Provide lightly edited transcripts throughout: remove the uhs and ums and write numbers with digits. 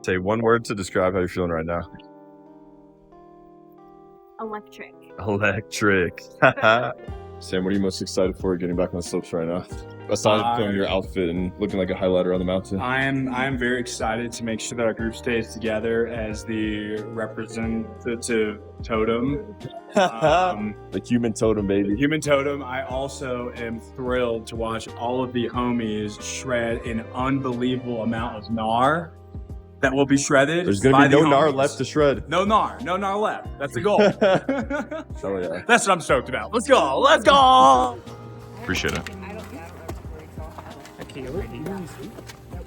Say one word to describe how you're feeling right now. Electric. Electric. Sam, what are you most excited for getting back on the slopes right now? Aside from your outfit and looking like a highlighter on the mountain. I'm very excited to make sure that our group stays together as the representative totem. The human totem, baby. Human totem. I also am thrilled to watch all of the homies shred an unbelievable amount of gnar that will be shredded. There's gonna be no gnar left to shred. No gnar left. That's the goal. Oh yeah. That's what I'm stoked about. Let's go. Let's go. Appreciate it.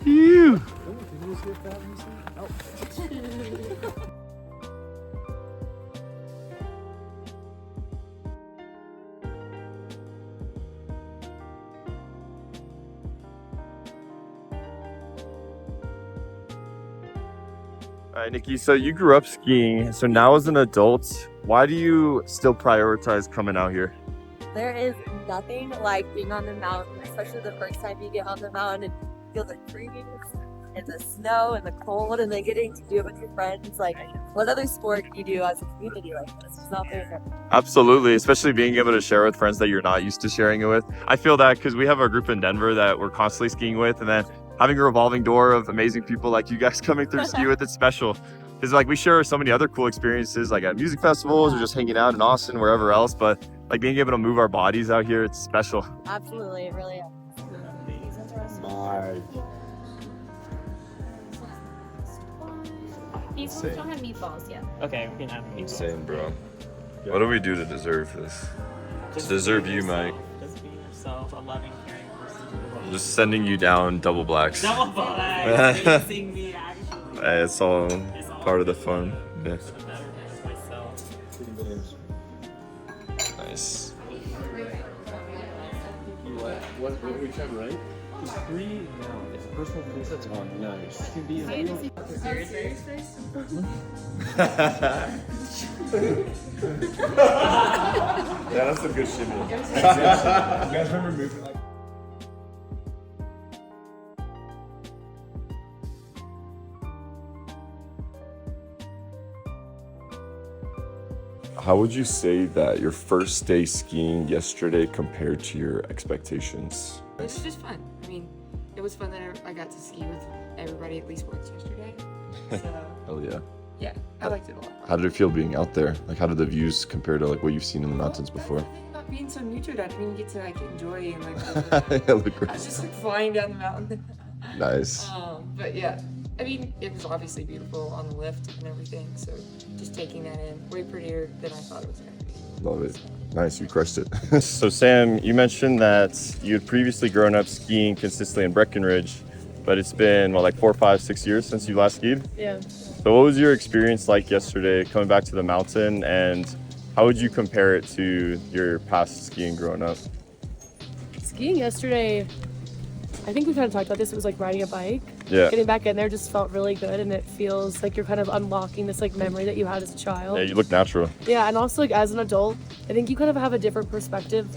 Phew. All right, Nikki, so you grew up skiing. So now as an adult, why do you still prioritize coming out here? There is nothing like being on the mountain, especially the first time you get on the mountain and feel the trees and the snow and the cold, and then getting to do it with your friends. Like, what other sport can you do as a community like this? It's not there. Absolutely, especially being able to share with friends that you're not used to sharing it with. I feel that because we have a group in Denver that we're constantly skiing with, and then having a revolving door of amazing people like you guys coming through ski with, it's special. Because like we share so many other cool experiences, like at music festivals or just hanging out in Austin, wherever else. But like being able to move our bodies out here, it's special. Absolutely, it really is. These ones don't have meatballs yet. Okay, we can have meatballs. Insane, bro. What do we do to deserve this? Just deserve be you, yourself. Mike. Just be yourself, a loving, caring person. Just sending you down double blacks. Double blacks. Facing me, actually. Hey, it's all part of the fun. Yeah. For the betterment of myself. Nice. What do we try, right? It's 3 now. It's personal place. That's 1. Nice. It can be a real. Yeah, that's a good shimmy. You guys remember moving like How would you say that your first day skiing yesterday compared to your expectations? It was just fun. I mean, it was fun that I got to ski with everybody at least once yesterday. So, Hell yeah. yeah, I liked it a lot. How did it feel being out there? Like, how did the views compare to like what you've seen in the mountains before? That's the thing about being so new to it. I didn't even get to like enjoy and like. Yeah, look I great. was just like flying down the mountain. Nice. But yeah, I mean, it was obviously beautiful on the lift and everything. So just taking that in, way prettier than I thought it was gonna be. Love it. Nice, you crushed it. So Sam, you mentioned that you had previously grown up skiing consistently in Breckenridge, but it's been like 4, 5, 6 years since you last skied. Yeah. So what was your experience like yesterday coming back to the mountain, and how would you compare it to your past skiing growing up? Skiing yesterday, I think we kind of talked about this. It was like riding a bike. Yeah. Getting back in there just felt really good, and it feels like you're kind of unlocking this like memory that you had as a child. Yeah, you look natural. Yeah, and also like as an adult, I think you kind of have a different perspective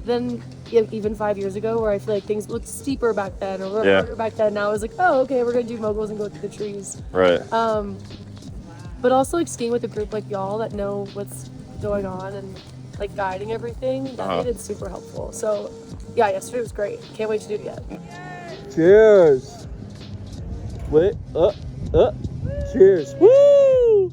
than even 5 years ago, where I feel like things looked steeper back then, or harder back then. Now it's like, oh, okay, we're gonna do moguls and go through the trees. Right. But also like skiing with a group like y'all that know what's going on and like guiding everything, that made it super helpful. So yeah, yesterday was great. Can't wait to do it again. Cheers. Wait, cheers. Woo!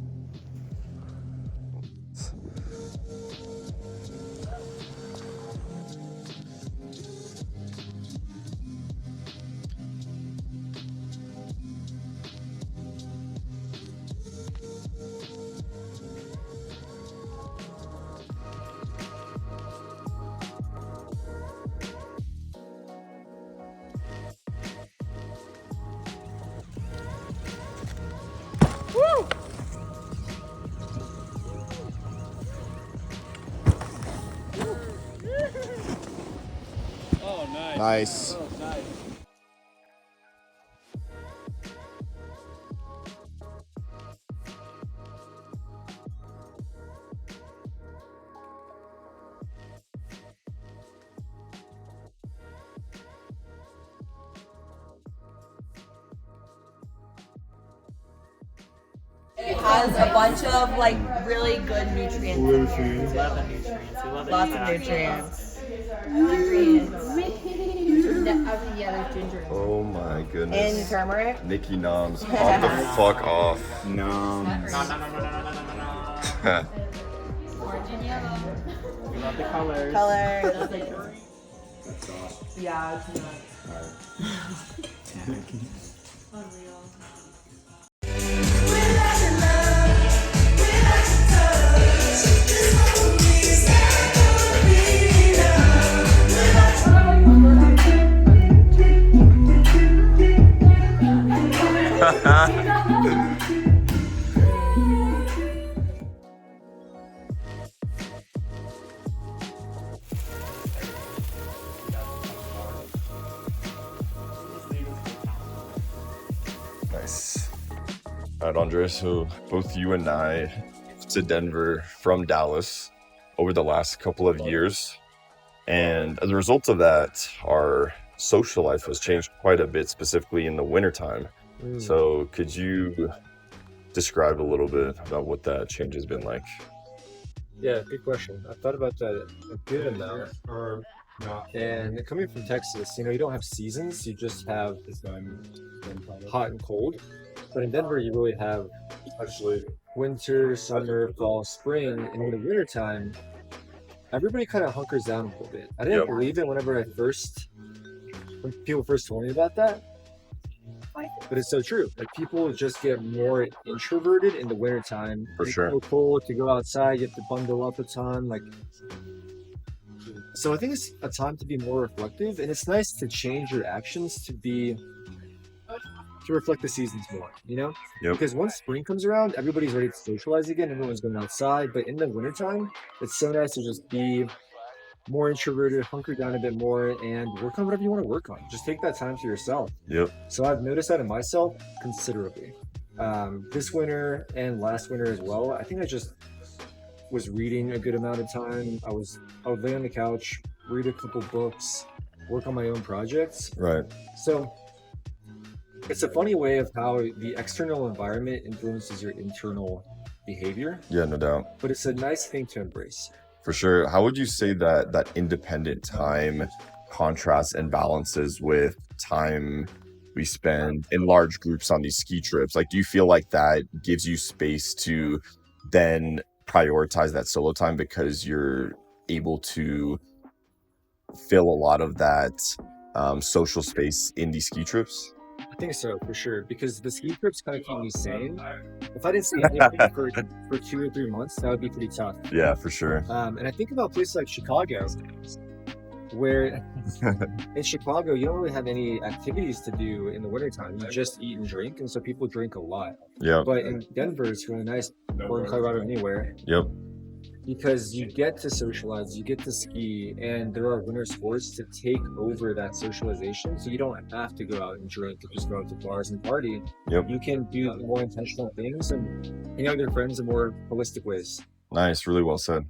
Oh, nice. Nice. Oh, nice. It has a bunch of like really good nutrients. We love the nutrients. We love Lots of it. nutrients. Yeah, there's ginger. Oh my And goodness. turmeric. Nikki Noms, pop the fuck off. No. No, no, no, no, no, no, no, no. Orange and yellow. We love the colors. Colors. Yeah, it's not. Unreal. Nice. All right, Andres, so both you and I moved to Denver from Dallas over the last couple of years. And as a result of that, our social life has changed quite a bit, specifically in the wintertime. So could you describe a little bit about what that change has been like? Yeah, good question. I've thought about that a good amount. And coming from Texas, you don't have seasons, you just have hot and cold. But in Denver, you really have winter, summer, fall, spring, and in the wintertime, everybody kind of hunkers down a little bit. I didn't believe it when people first told me about that. But it's so true. Like, people just get more introverted in the wintertime. For sure. It's so cold to go outside, you have to bundle up a ton. So I think it's a time to be more reflective, and it's nice to change your actions to reflect the seasons more, Yep. Because once spring comes around, everybody's ready to socialize again, everyone's going outside. But in the wintertime, it's so nice to just be more introverted, hunker down a bit more, and work on whatever you want to work on. Just take that time to yourself. Yep. So I've noticed that in myself considerably. This winter and last winter as well. I think I just was reading a good amount of time. I would lay on the couch, read a couple books, work on my own projects. Right. So it's a funny way of how the external environment influences your internal behavior, Yeah, no doubt. but it's a nice thing to embrace. For sure. How would you say that independent time contrasts and balances with time we spend in large groups on these ski trips? Like, do you feel like that gives you space to then prioritize that solo time because you're able to fill a lot of that social space in these ski trips? I think so, for sure, because the ski trips kind of keep me sane. If I didn't see anything for 2 or 3 months, that would be pretty tough. Yeah, for sure. And I think about places like Chicago, where in Chicago, you don't really have any activities to do in the wintertime. You just eat and drink, and so people drink a lot. Yeah. But in Denver, it's really nice, or in Colorado, anywhere, Yep. because you get to socialize, you get to ski, and there are winter sports to take over that socialization. So you don't have to go out and drink and just go out to bars and party. Yep. You can do more intentional things and hang out with your friends in more holistic ways. Nice. Really well said.